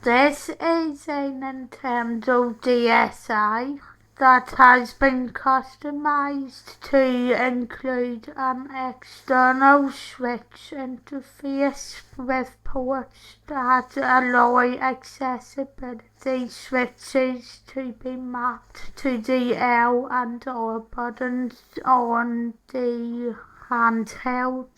This is a Nintendo DSi that has been customized to include an external switch interface with ports that allow accessibility switches to be mapped to the L and R buttons on the handheld.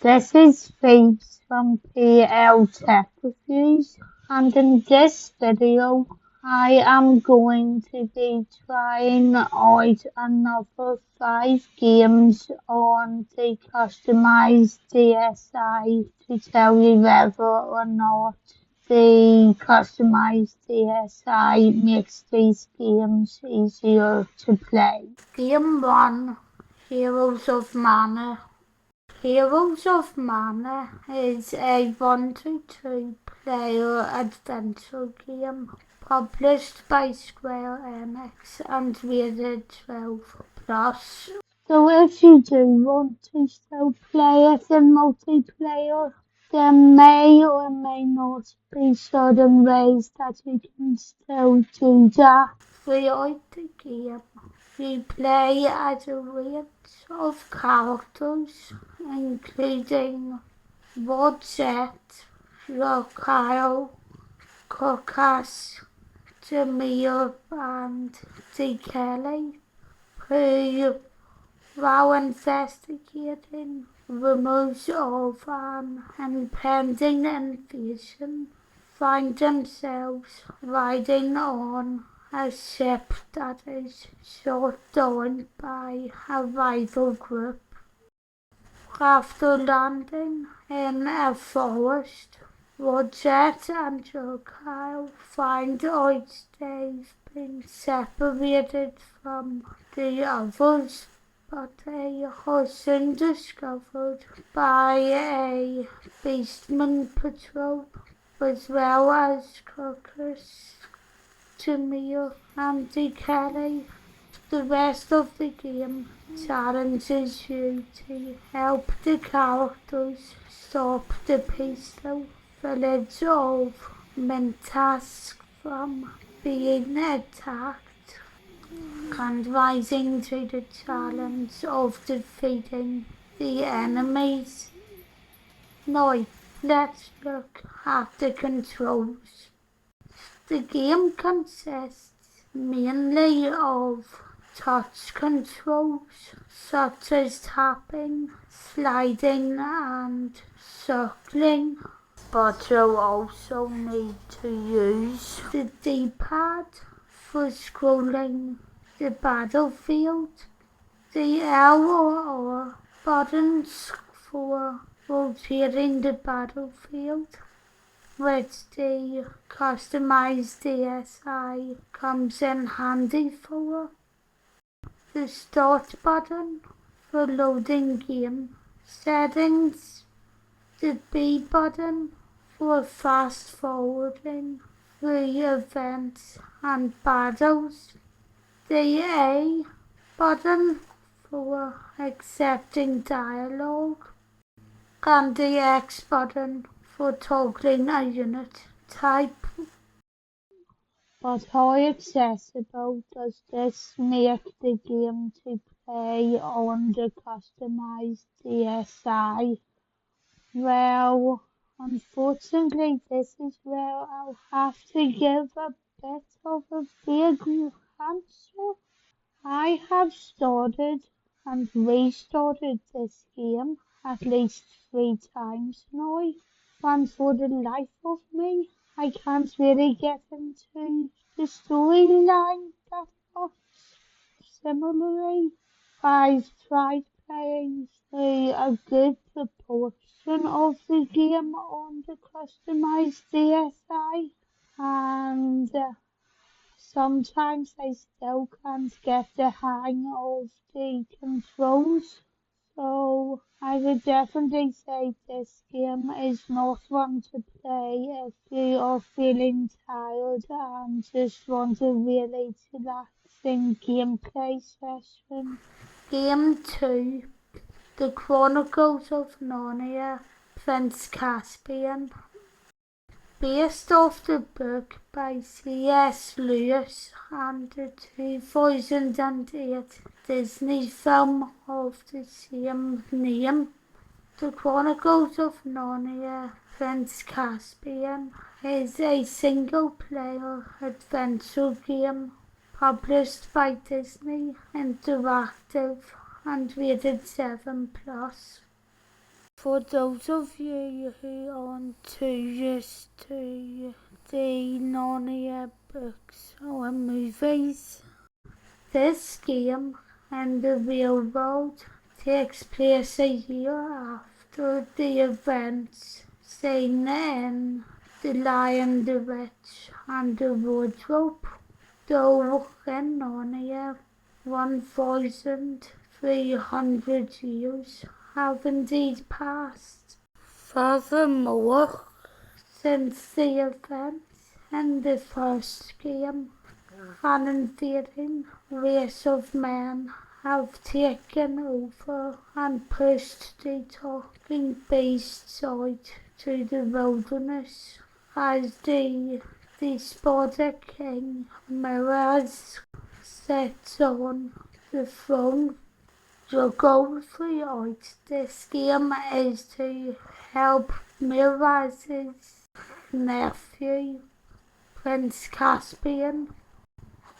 This is Phoebes from PL Tech Reviews, and in this video I am going to be trying out another 5 games on the Customised DSi to tell you whether or not the Customised DSi makes these games easier to play. Game 1, Heroes of Mana. Heroes of Mana is a 1-to-2 player adventure game published by Square Enix and rated 12+. So if you do want to still play it in multiplayer, there may or may not be certain ways that you can still do that. Throughout the game, you play as a range of characters, including Rodsette, Raquel, Kokas, Jameer, and Kelly, who, while investigating rumors of an impending invasion, find themselves riding on a ship that is shot down by a rival group. After landing in a forest, Rodsette and Raquel find out they've been separated from the others, but they are soon discovered by a beastman patrol, as well as Kokas, Jameer, and Kelly. The rest of the game challenges you to help the characters stop the peaceful village of Mintask from being attacked and rising to the challenge of defeating the enemies. Now, let's look at the controls. The game consists mainly of touch controls such as tapping, sliding and circling, but you'll also need to use the D-pad for scrolling the battlefield, the L or R buttons for rotating the battlefield, which the Customised DSi comes in handy for, the start button for loading game settings, the B button for fast forwarding through events and battles, the A button for accepting dialogue, and the X button for toggling a unit type. But how accessible does this make the game to play on the Customised DSi? Well, unfortunately this is where I'll have to give a bit of a vague answer. I have started and restarted this game at least 3 times now, and for the life of me, I can't really get into the storyline that much. Similarly, I've tried playing through a good proportion of the game on the Customised DSi, and sometimes I still can't get the hang of the controls, so I would definitely say this game is not one to play if you are feeling tired and just want a really relaxing gameplay session. Game 2, The Chronicles of Narnia, Prince Caspian. Based off the book by C.S. Lewis and the 2008 Disney film of the same name, The Chronicles of Narnia Prince Caspian is a single-player adventure game published by Disney Interactive and rated 7+. For those of you who aren't too used to the Narnia books or movies, this game in the real world takes place a year after the events seen in The Lion, the Witch and the Wardrobe, though in Narnia 1,300 years have indeed passed. Furthermore, since the events in the first game, an invading race of men have taken over and pushed the talking beasts out to the wilderness as the despotic king Miraz sits on the throne. Your goal throughout this game is to help Miraz's nephew, Prince Caspian,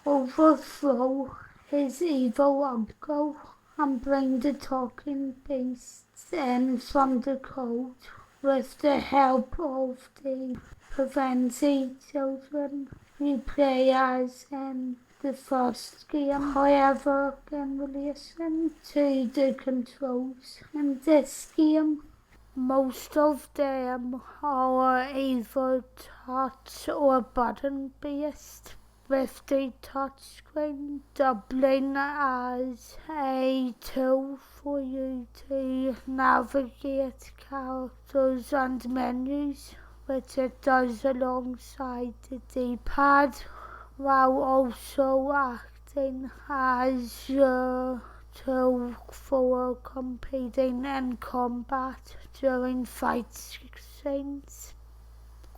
overthrow his evil uncle and bring the talking beasts in from the cold with the help of the Pevensie children you play as in the first game. However, in relation to the controls in this game, most of them are either touch or button based, with the touchscreen doubling as a tool for you to navigate characters and menus, which it does alongside the D-pad, while also acting as your tool for competing in combat during fight scenes.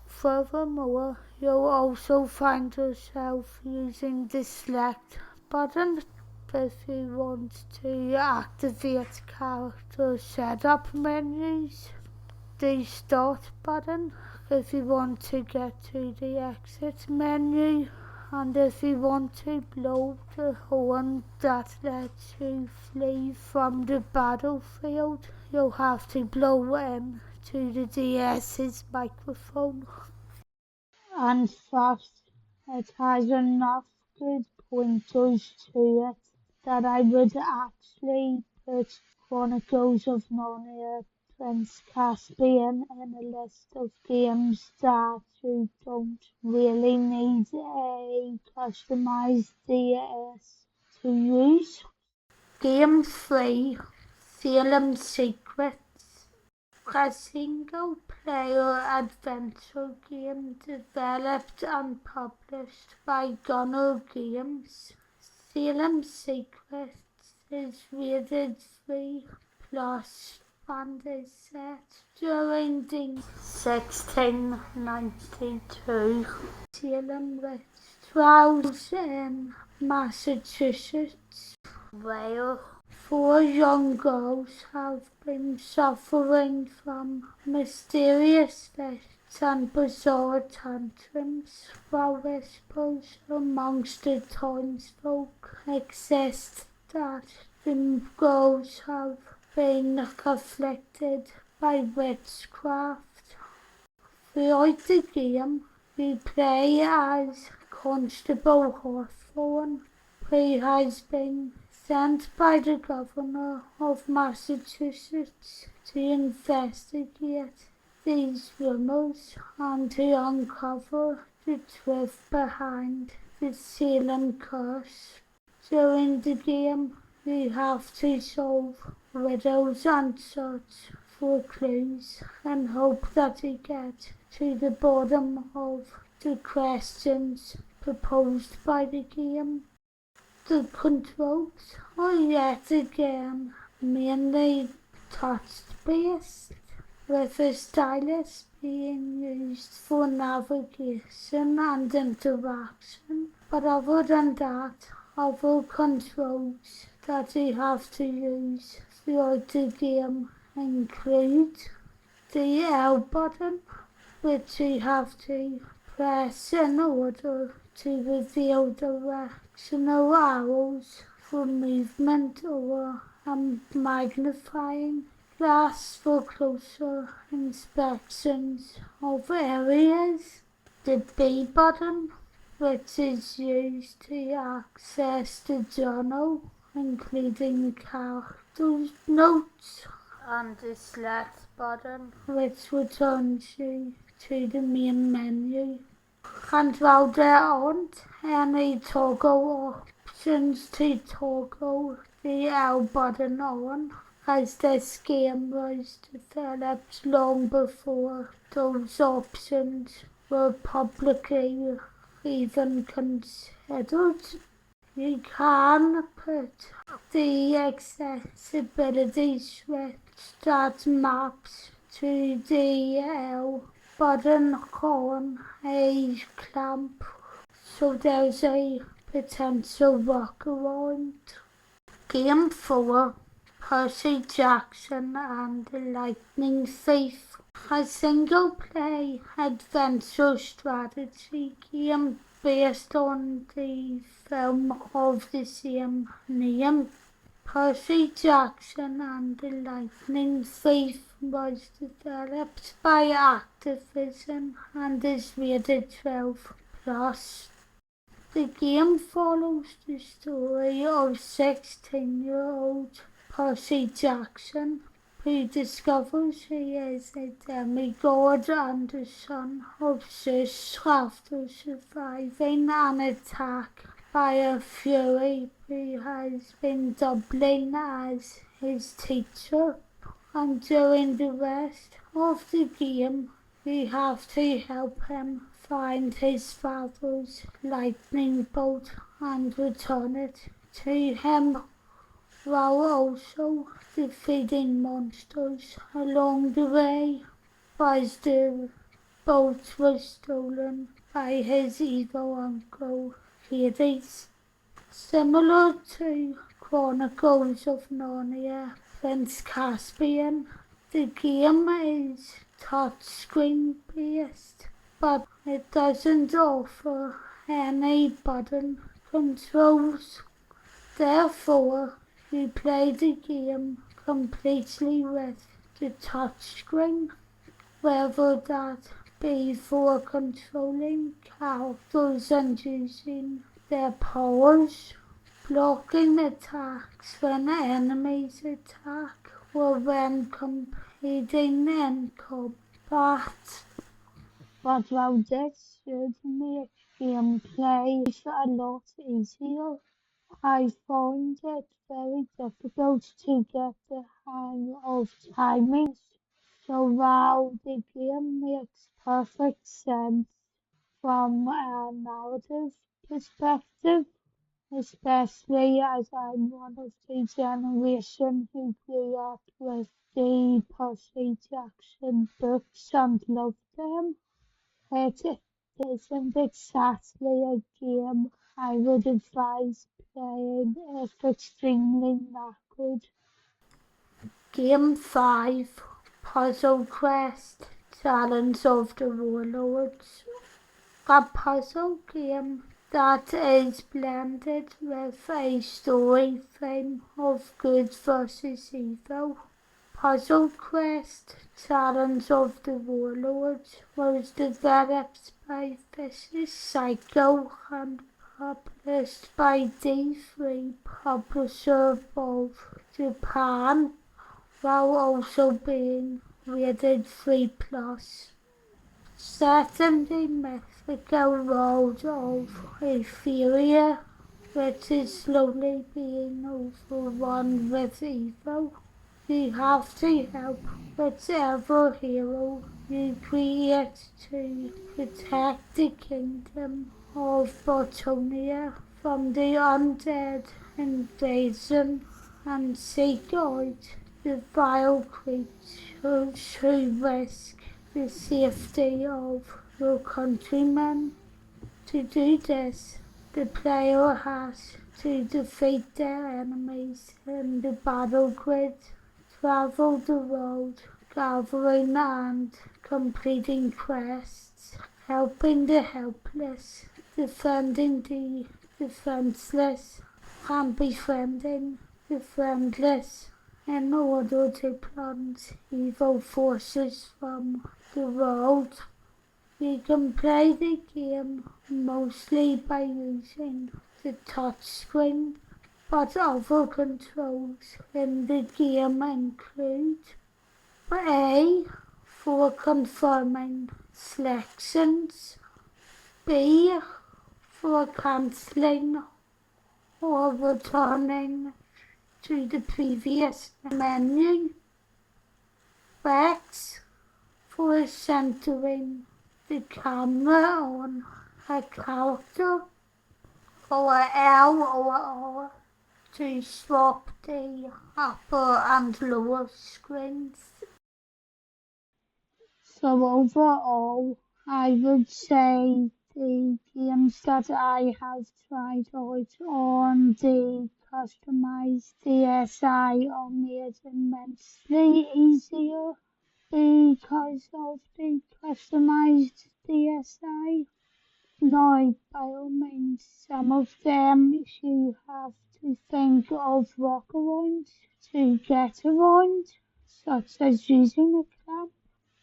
Furthermore, you'll also find yourself using the select button if you want to activate character setup menus, the start button if you want to get to the exit menu, and if you want to blow the horn that lets you flee from the battlefield, you'll have to blow in to the DS's microphone. And first, it has enough good pointers to it that I would actually put Chronicles of Narnia Prince Caspian in a list of games that you don't really need a customized DS to use. Game 3, Salem Secrets. A single-player adventure game developed and published by Gunner Games. Salem Secrets is rated 3+ and is set during the 1692 Salem witch trials in Massachusetts, where 4 young girls have been suffering from mysterious fits and bizarre tantrums, while whispers amongst the townsfolk exist that the girls have been afflicted by witchcraft. Throughout the game, we play as Constable Hawthorne, who has been sent by the governor of Massachusetts to investigate these rumors and to uncover the truth behind the Salem curse. During the game, you have to solve riddles and search for clues and hope that you get to the bottom of the questions proposed by the game. The controls are yet again mainly touch-based, with a stylus being used for navigation and interaction. But other than that, other controls that you have to use throughout the game include the L button, which you have to press in order to reveal directional arrows for movement or magnifying glass for closer inspections of areas. The B button, which is used to access the journal, including character notes, and the select button, which returns you to the main menu. And while there aren't any toggle options to toggle the L button on, as this game was developed long before those options were publicly even considered. You can put the accessibility switch that maps to the L button on a clamp, so there's a potential workaround. Game 4, Percy Jackson and the Lightning Thief, a single-play adventure strategy game based on the film of the same name. Percy Jackson and the Lightning Thief was developed by Activision and is rated 12+. The game follows the story of 16-year-old Percy Jackson, who discovers he is a demigod and the son of Zeus after surviving an attack by a fury who has been doubling as his teacher. And during the rest of the game, you have to help him find his father's lightning bolt and return it to him, while also defeating monsters along the way, as the bolt was stolen by his evil uncle Hades. Similar to Chronicles of Narnia, Prince Caspian, the game is touchscreen based, but it doesn't offer any button controls. Therefore, you play the game completely with the touchscreen, whether that be for controlling characters and using their powers, blocking attacks when enemies attack, or when competing in combat. But while this should make gameplay a lot easier, I found it very difficult to get the hang of timing. So while the game makes perfect sense from a narrative perspective, especially as I'm one of the generation who grew up with the Percy Jackson books and loved them, it isn't exactly a game I would advise playing if extremely knackered. Game 5, Puzzle Quest, Challenge of the Warlords, a puzzle game that is blended with a story theme of good versus evil. Puzzle Quest, Challenge of the Warlords was developed by Vicious Cycle and published by D3 Publisher of Japan, while also being rated 3+. Set in the mythical world of Etheria, which is slowly being overrun with evil, you have to help whichever hero you create to protect the kingdom of Botonia from the undead invasion and seek out the vile creatures who risk the safety of your countrymen. To do this, the player has to defeat their enemies in the battle grid, travel the world, gathering and completing quests, helping the helpless, defending the defenseless, and befriending the friendless in order to plunge evil forces from the world. You can play the game mostly by using the touchscreen, but other controls in the game include A for confirming selections, B for cancelling or returning to the previous menu, X for centering the camera on a character, or L or R to swap the upper and lower screens. So overall, I would say the games that I have tried out on the Customised DSi are made immensely easier because of the Customised DSi. Now, by all means, some of them you have to think of workarounds to get around, such as using a clamp.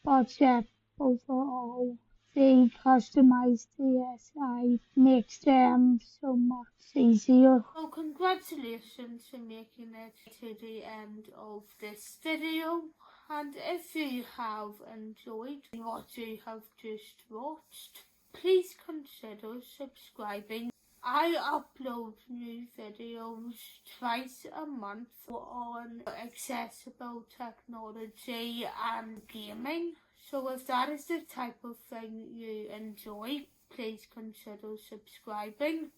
But yeah, overall, the Customised DSi makes them so much easier. Well, congratulations for making it to the end of this video. And if you have enjoyed what you have just watched, please consider subscribing. I upload new videos twice a month on accessible technology and gaming. So if that is the type of thing you enjoy, please consider subscribing.